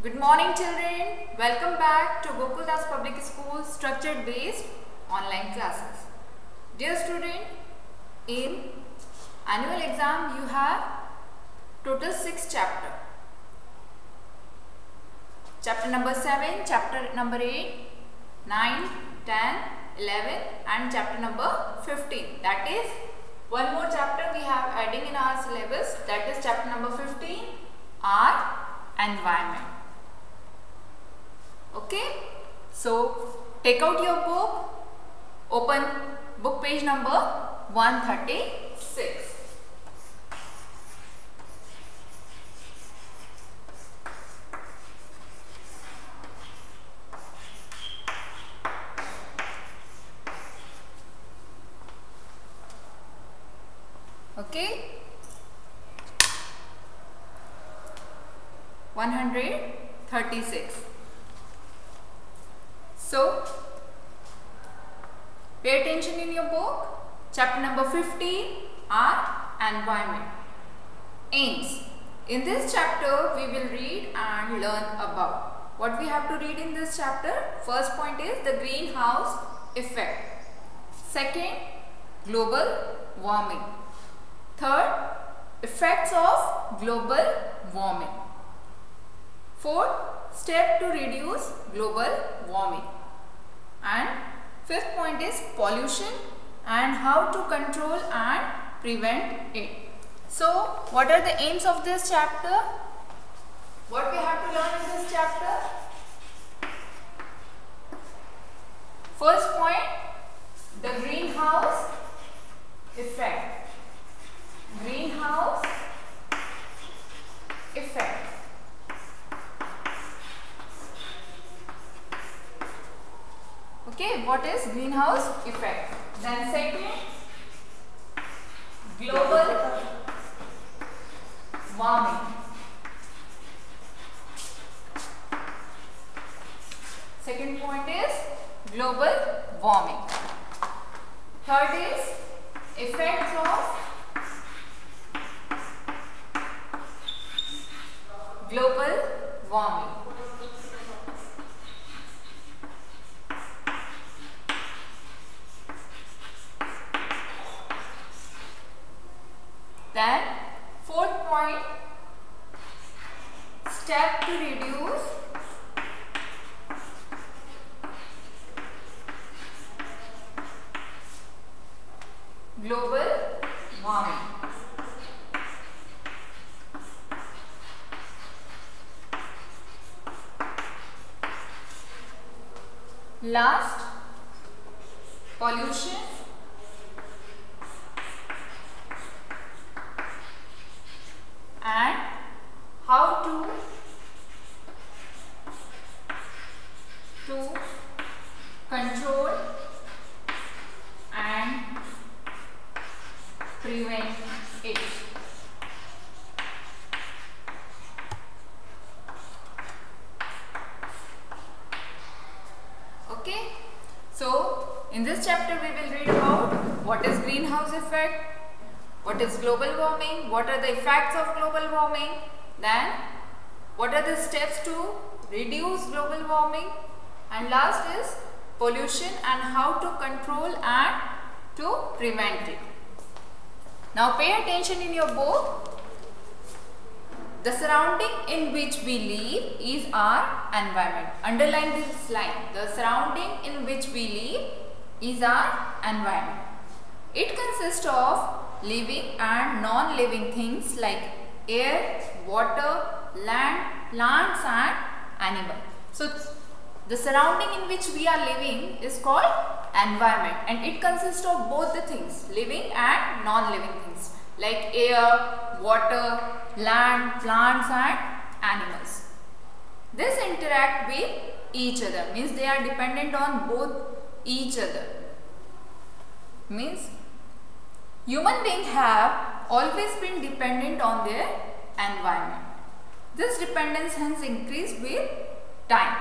Good morning children. Welcome back to Gokuldas Public School structured based online classes. Dear student, in annual exam you have total 6 chapter. Chapter number 7, chapter number 8, 9, 10, 11 and chapter number 15. That is one more chapter we have adding in our syllabus, that is chapter number 15, our environment. Okay, so take out your book, open book page number 136. Okay, 136. So, pay attention in your book. Chapter number 15, our environment. Aims. In this chapter, we will read and learn about. What we have to read in this chapter? First point is the greenhouse effect. Second, global warming. Third, effects of global warming. Fourth, step to reduce global warming. And fifth point is pollution and how to control and prevent it. So, what are the aims of this chapter? What we have to learn in this chapter? First point, the greenhouse effect. Greenhouse effect. Okay, what is greenhouse effect? Then second, global warming. Second point is global warming. Third is effects of global warming. Then fourth point, step to reduce global warming. Last, pollution and how to control and prevent it. Okay, so in this chapter we will read about what is greenhouse effect, what is global warming, what are the effects of global warming, then what are the steps to reduce global warming, and last is pollution and how to control and to prevent it. Now pay attention in your book. The surrounding in which we live is our environment. Underline this line. The surrounding in which we live is our environment. It consists of living and non-living things like air, water, land, plants and animals. So, the surrounding in which we are living is called environment, and it consists of both the things, living and non-living things like air, water, land, plants and animals. This interact with each other, means they are dependent on both each other. Means human beings have always been dependent on their environment. This dependence hence increased with time.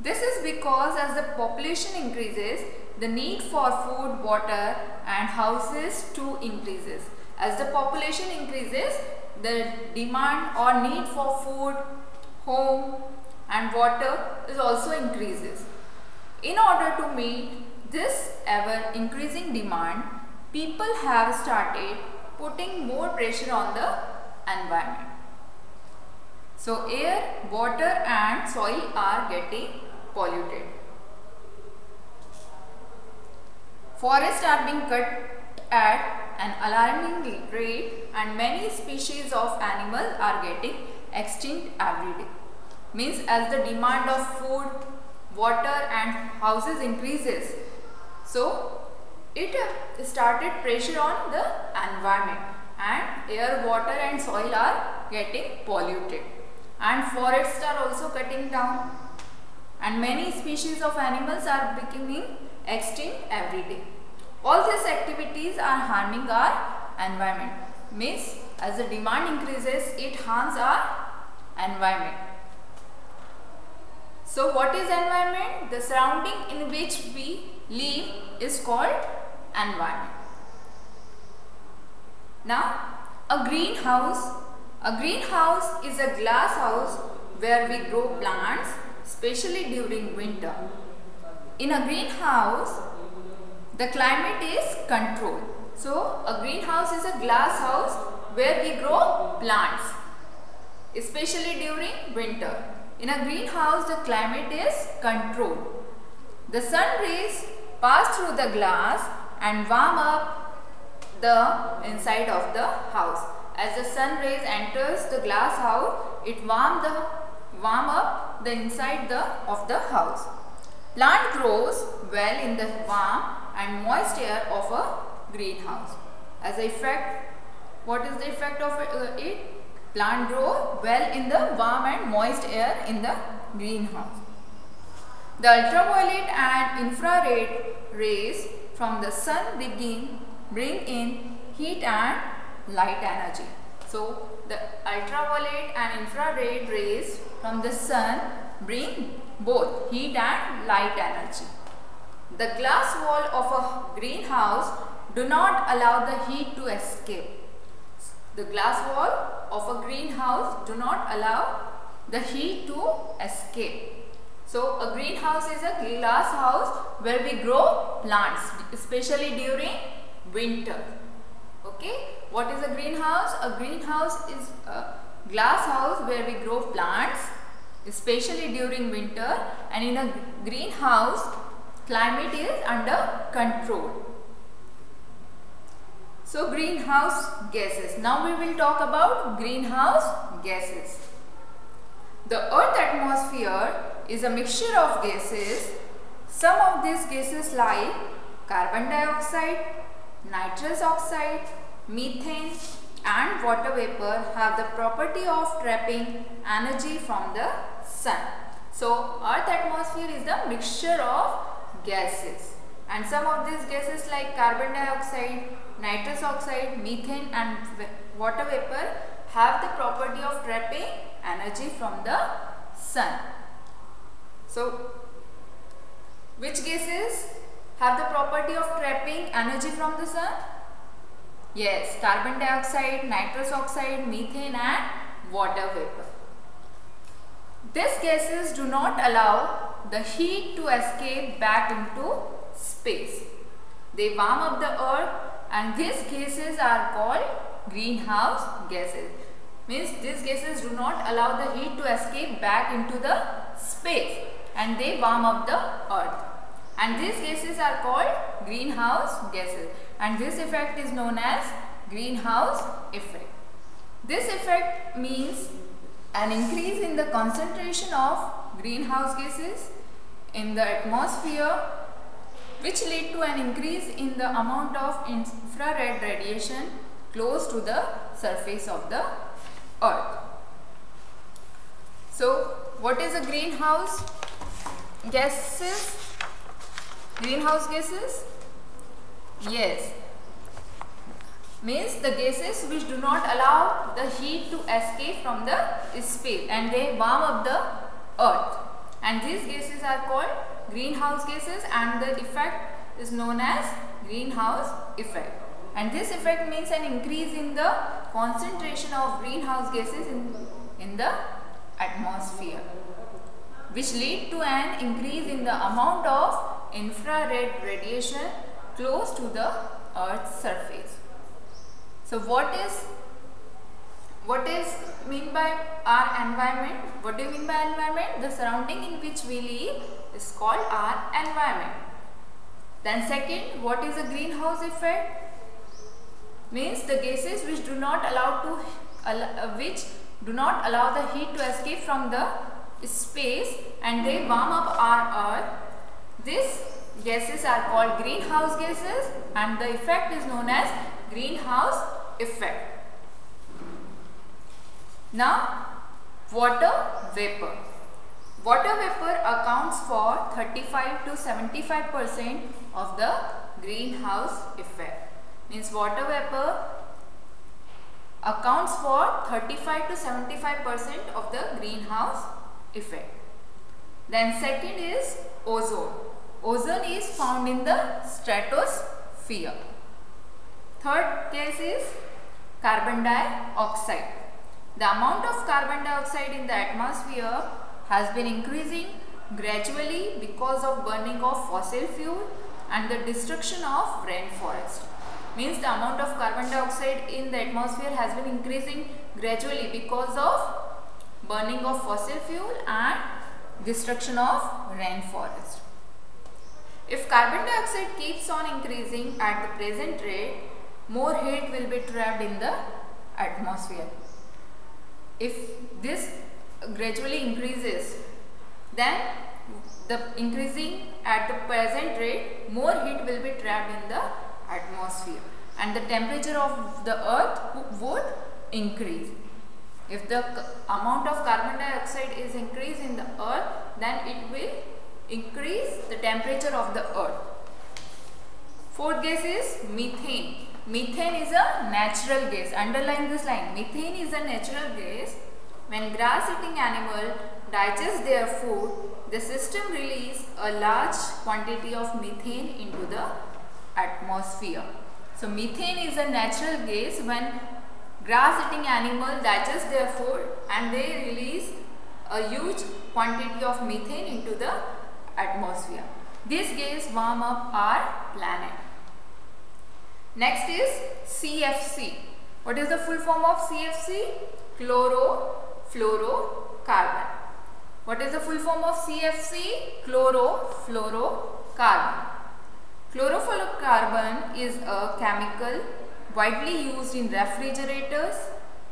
This is because as the population increases, the need for food, water and houses too increases. As the population increases, the demand or need for food, home and water is also increases. In order to meet this ever increasing demand, people have started putting more pressure on the environment. So air, water and soil are getting polluted. Forests are being cut at an alarming rate and many species of animals are getting extinct every day. Means as the demand of food, water and houses increases, so it started pressure on the environment and air, water and soil are getting polluted and forests are also cutting down and many species of animals are becoming extinct every day. All these activities are harming our environment. Means as the demand increases, it harms our environment. So what is environment? The surrounding in which we live is called environment. Now a greenhouse. A greenhouse is a glass house where we grow plants, especially during winter. In a greenhouse, the climate is controlled. So a greenhouse is a glass house where we grow plants, especially during winter. In a greenhouse, the climate is controlled. The sun rays pass through the glass and warm up the inside of the house. As the sun rays enters the glass house, it warm up the inside of the house. Plant grows well in the warm and moist air of a greenhouse. As a effect, what is the effect of it? Plant grow well in the warm and moist air in the greenhouse. The ultraviolet and infrared rays from the sun bring in heat and light energy. So the ultraviolet and infrared rays from the sun bring both heat and light energy. The glass wall of a greenhouse do not allow the heat to escape. The glass wall of a greenhouse do not allow the heat to escape. So a greenhouse is a glass house where we grow plants, especially during winter. Okay, what is a greenhouse? A greenhouse is a glass house where we grow plants, especially during winter, and in a greenhouse, climate is under control. So greenhouse gases. Now we will talk about greenhouse gases. The Earth atmosphere is a mixture of gases. Some of these gases like carbon dioxide, nitrous oxide, methane and water vapor have the property of trapping energy from the sun. So Earth atmosphere is the mixture of gases, and some of these gases like carbon dioxide, nitrous oxide, methane and water vapor have the property of trapping energy from the sun. So which gases have the property of trapping energy from the sun? Yes, carbon dioxide, nitrous oxide, methane and water vapor. These gases do not allow the heat to escape back into space. They warm up the earth, and these gases are called greenhouse gases. Means these gases do not allow the heat to escape back into the space and they warm up the earth. And these gases are called greenhouse gases, and this effect is known as greenhouse effect. This effect means an increase in the concentration of greenhouse gases in the atmosphere, which lead to an increase in the amount of infrared radiation close to the surface of the earth. So what is a greenhouse gases? Greenhouse gases? Yes, means the gases which do not allow the heat to escape from the space and they warm up the earth, and these gases are called greenhouse gases, and the effect is known as greenhouse effect. And this effect means an increase in the concentration of greenhouse gases in the atmosphere, which lead to an increase in the amount of infrared radiation close to the Earth's surface. So what is mean by our environment? What do you mean by environment? The surrounding in which we live is called our environment. Then second, what is a greenhouse effect? Means the gases which do not allow the heat to escape from the space and they warm up our earth. These gases are called greenhouse gases and the effect is known as greenhouse effect. Now, water vapor. Water vapor accounts for 35 to 75% of the greenhouse effect. Means water vapor accounts for 35 to 75% of the greenhouse effect. Then second is ozone. Ozone is found in the stratosphere. Third case is carbon dioxide. The amount of carbon dioxide in the atmosphere has been increasing gradually because of burning of fossil fuel and the destruction of rainforest. Means the amount of carbon dioxide in the atmosphere has been increasing gradually because of burning of fossil fuel and destruction of rainforest. If carbon dioxide keeps on increasing at the present rate, more heat will be trapped in the atmosphere. If this gradually increases, then the increasing at the present rate, more heat will be trapped in the atmosphere and the temperature of the earth would increase. If the amount of carbon dioxide is increased in the earth, then it will increase the temperature of the earth. Fourth gas is methane. Methane is a natural gas. Underline this line. Methane is a natural gas. When grass-eating animals digest their food, the system releases a large quantity of methane into the atmosphere. So methane is a natural gas. When grass-eating animals digest their food and they release a huge quantity of methane into the atmosphere. This gas warm up our planet. Next is CFC. What is the full form of CFC? Chlorofluorocarbon. What is the full form of CFC? Chlorofluorocarbon. Chlorofluorocarbon is a chemical widely used in refrigerators,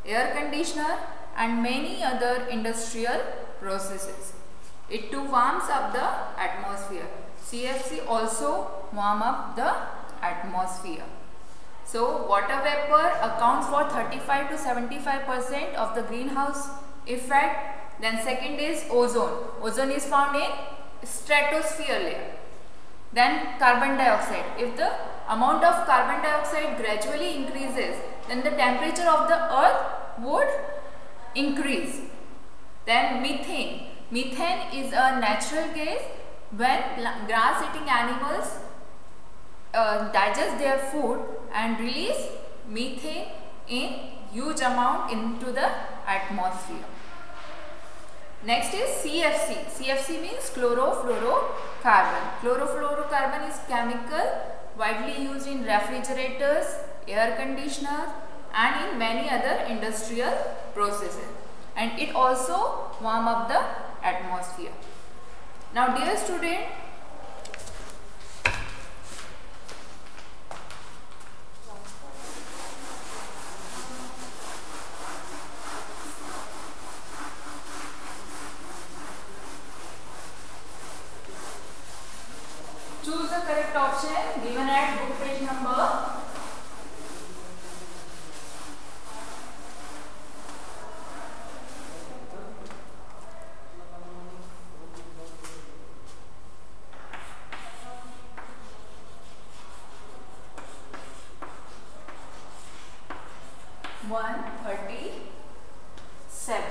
air conditioner and many other industrial processes. It too warms up the atmosphere. CFC also warm up the atmosphere. So water vapor accounts for 35 to 75% of the greenhouse effect. Then second is ozone. Ozone is found in stratosphere layer. Then carbon dioxide. If the amount of carbon dioxide gradually increases, then the temperature of the earth would increase. Then methane. Methane is a natural gas. When grass-eating animals digest their food and release methane in huge amount into the atmosphere. Next is CFC. CFC means chlorofluorocarbon. Chlorofluorocarbon is chemical widely used in refrigerators, air conditioners and in many other industrial processes. And it also warm up the atmosphere. Now dear student, choose the correct option given at book page number 137.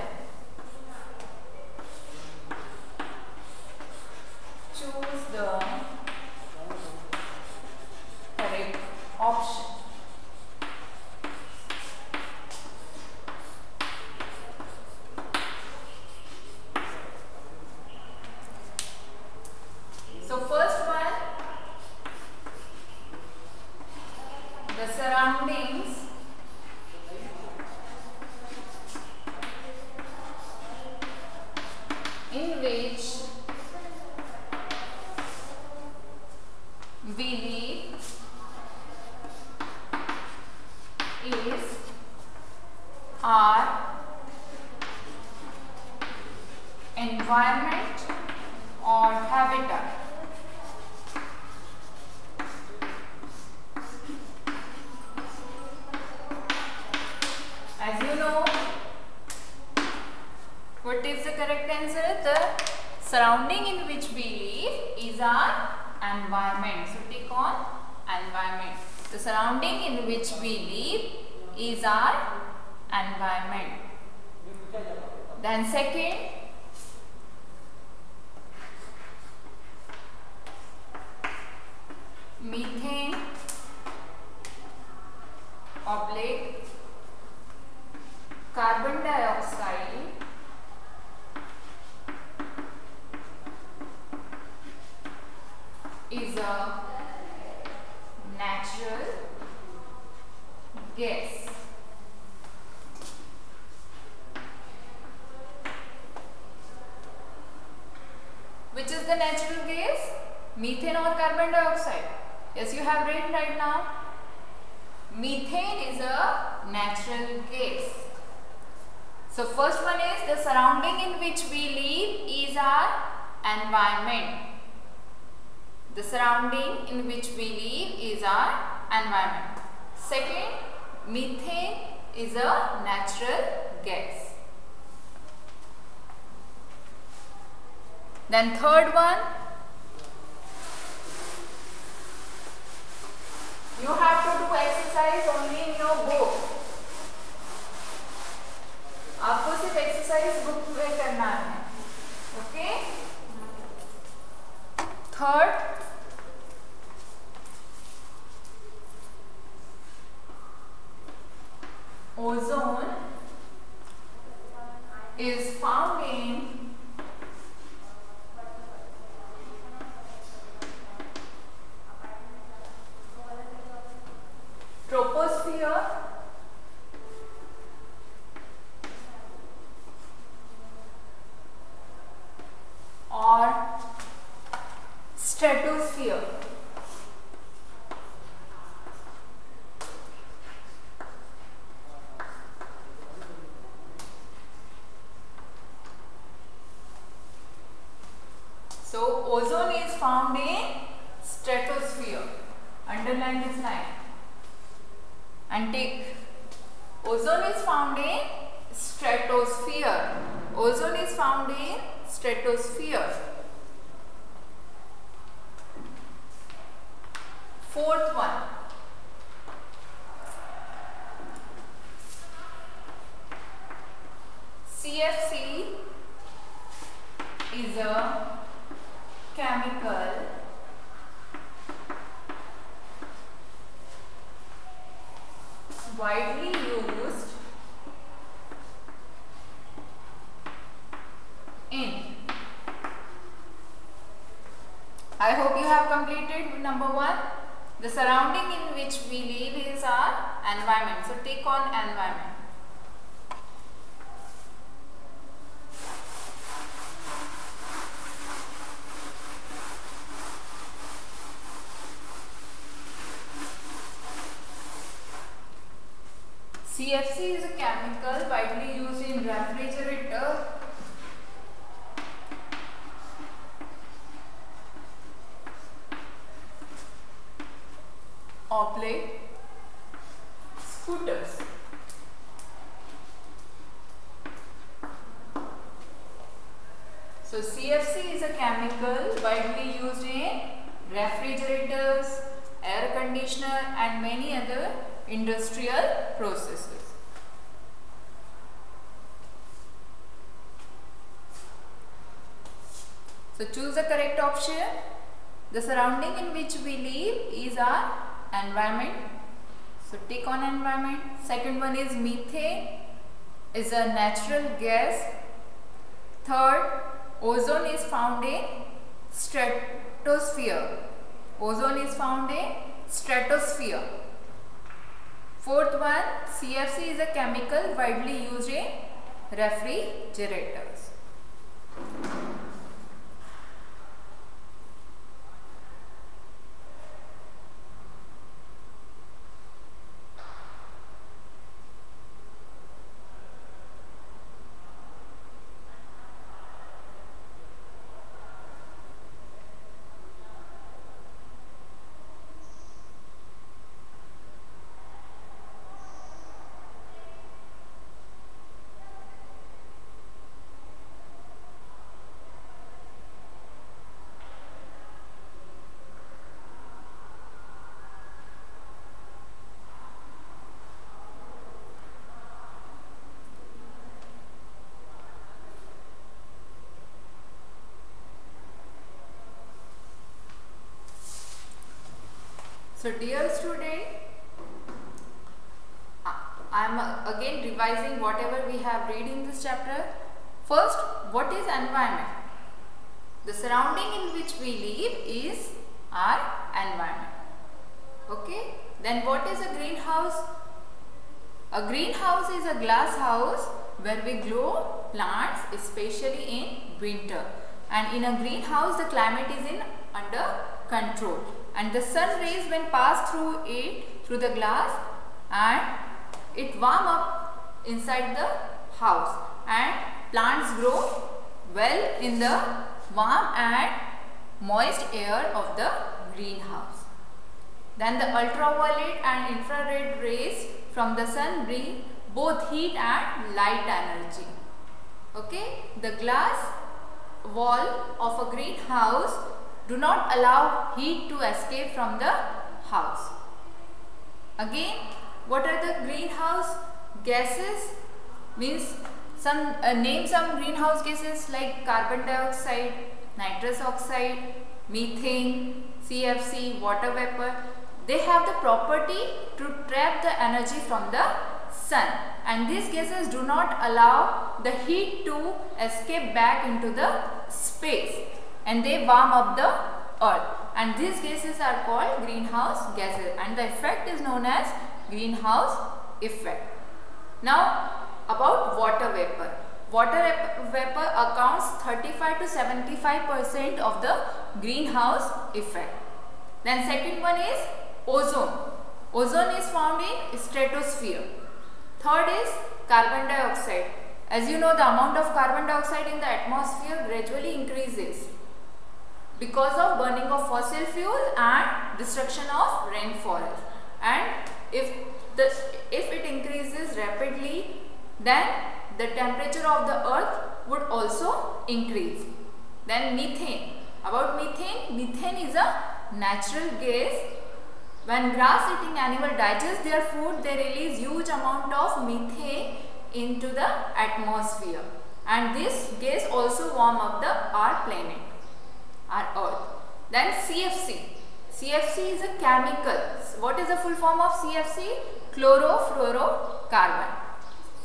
Choose the correct option. in which we live is our environment or habitat. As you know, what is the correct answer? The surrounding in which we live is our environment. So take on environment. The surrounding in which we live is our environment. Then second, methane oblique carbon dioxide is a natural gas. Which is the natural gas? Methane or carbon dioxide? Yes, you have read right now. Methane is a natural gas. So first one is the surrounding in which we live is our environment. The surrounding in which we live is our environment. Second, methane is a natural gas. Then third one, you have to do exercise only in your book. आपको सिर्फ exercise book में करना है. Okay. Third, ozone is found in troposphere or stratosphere. So ozone is found in stratosphere. Underline this line and take. Ozone is found in stratosphere. Ozone is found in stratosphere. Fourth one, CFC is a chemical widely used in. I hope you have completed number one. The surrounding in which we live is our environment. So take on environment. CFC is a chemical widely used in refrigerator, oblique scooters. So CFC is a chemical widely used in refrigerators, air conditioner and many other industrial processes. So choose the correct option. The surrounding in which we live is our environment. So tick on environment. Second one is methane is a natural gas. Third, ozone is found in stratosphere. Ozone is found in stratosphere. Fourth one, CFC is a chemical widely used in refrigerators. So dear student, I am again revising whatever we have read in this chapter. First, what is environment? The surrounding in which we live is our environment. Okay. Then what is a greenhouse? A greenhouse is a glass house where we grow plants, especially in winter. And in a greenhouse, the climate is under control. And the sun rays when pass through the glass, and it warm up inside the house. And plants grow well in the warm and moist air of the greenhouse. Then the ultraviolet and infrared rays from the sun bring both heat and light energy. Okay, the glass wall of a greenhouse do not allow heat to escape from the house. Again, what are the greenhouse gases? Means name some greenhouse gases like carbon dioxide, nitrous oxide, methane, CFC, water vapor. They have the property to trap the energy from the sun, and these gases do not allow the heat to escape back into the space, and they warm up the earth, and these gases are called greenhouse gases, and the effect is known as greenhouse effect. Now about water vapor. Water vapor accounts 35 to 75% of the greenhouse effect. Then second one is ozone. Ozone is found in stratosphere. Third is carbon dioxide. As you know, the amount of carbon dioxide in the atmosphere gradually increases because of burning of fossil fuel and destruction of rainforest. And if it increases rapidly, then the temperature of the earth would also increase. Then methane. About methane, methane is a natural gas. When grass-eating animals digest their food, they release huge amount of methane into the atmosphere, and this gas also warm up our planet, our earth. Then CFC. CFC is a chemical. What is the full form of CFC? Chlorofluorocarbon.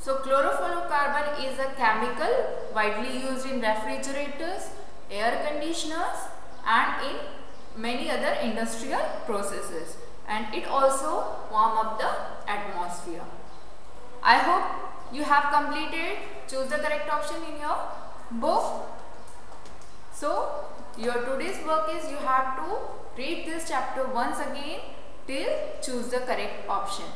So chlorofluorocarbon is a chemical widely used in refrigerators, air conditioners, and in many other industrial processes, and it also warm up the atmosphere. I hope you have completed choose the correct option in your book. So your today's work is you have to read this chapter once again till choose the correct option.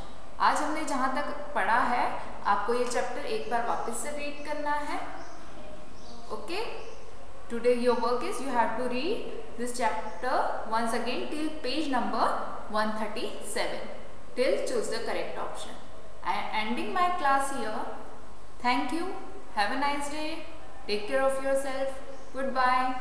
आज हमने जहाँ तक पढ़ा है आपको ये chapter एक बार वापस से रीड करना है. Okay, today your work is you have to read this chapter once again till page number 137 till choose the correct option. I am ending my class here. Thank you. Have a nice day. Take care of yourself. Goodbye.